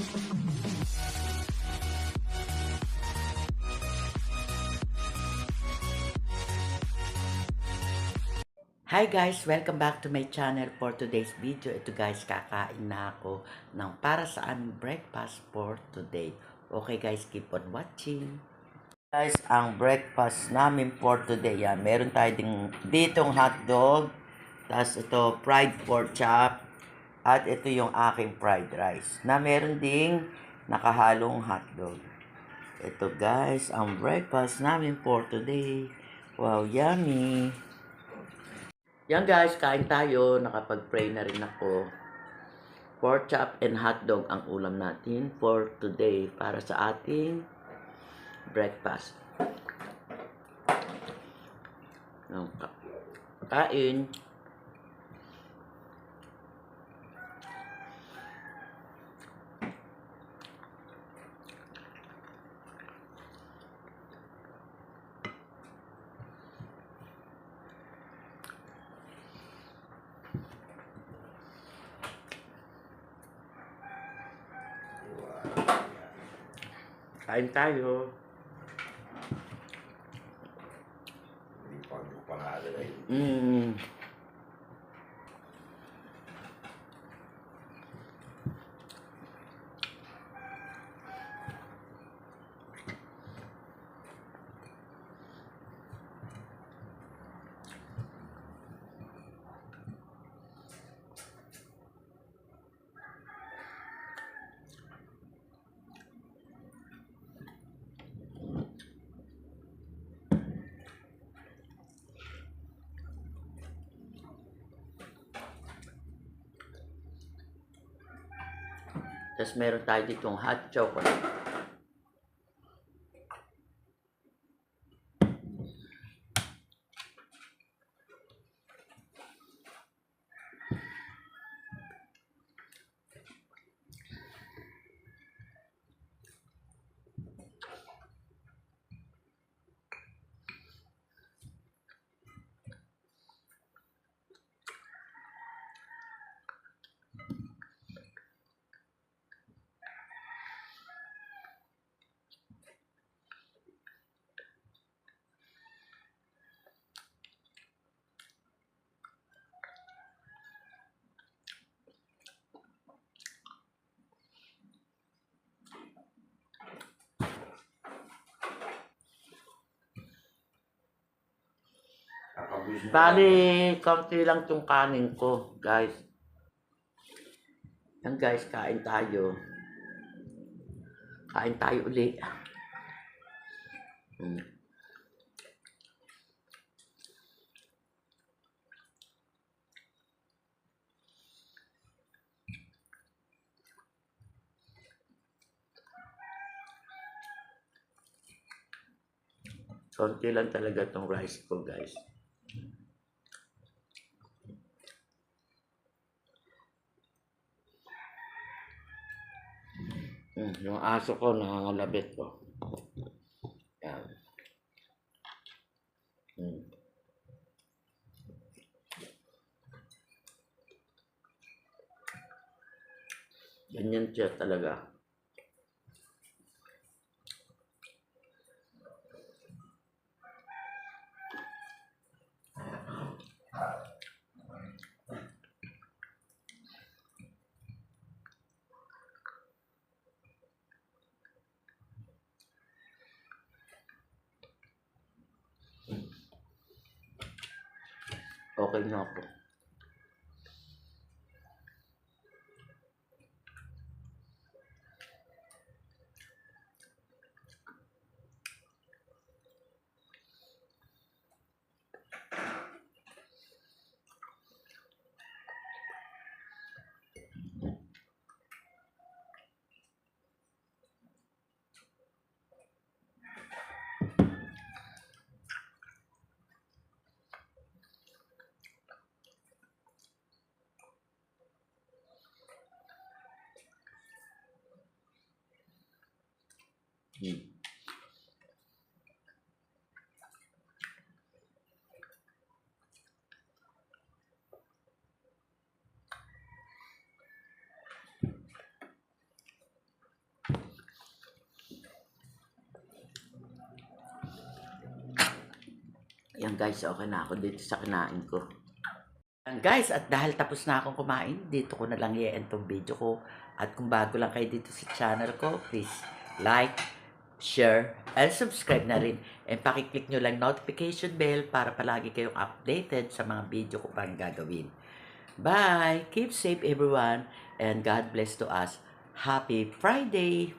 Hi guys! Welcome back to my channel for today's video. Ito guys, kakain na ako ng para sa aming breakfast for today. Okay guys, keep on watching. Guys, ang breakfast namin for today, meron tayo ditong hotdog, tapos ito fried pork chop, at ito yung aking fried rice, na meron ding nakahalong hotdog. Ito guys, ang breakfast namin for today. Wow, yummy! Yan guys, kain tayo. Nakapag-pray na rin ako. Pork chop and hotdog ang ulam natin for today para sa ating breakfast. Kain. Kain tayo. Mm. Tapos meron tayo ditong hot chocolate. Bali, kaunti lang tong kanin ko, guys. Yan guys, kain tayo. Kain tayo ulit. Kaunti lang talaga tong rice ko, guys. Yung aso ko, nangangalabit ko. Yan. Ganyan siya talaga. Okay na ako. Yan guys, okay na ako dito sa kinain ko. Yan guys, at dahil tapos na akong kumain, dito ko na lang i-end tong video ko. At kung bago lang kayo dito sa channel ko, please like, share, and subscribe na rin. And pakiclick nyo lang notification bell para palagi kayong updated sa mga video ko pang gagawin. Bye! Keep safe everyone, and God bless to us. Happy Friday!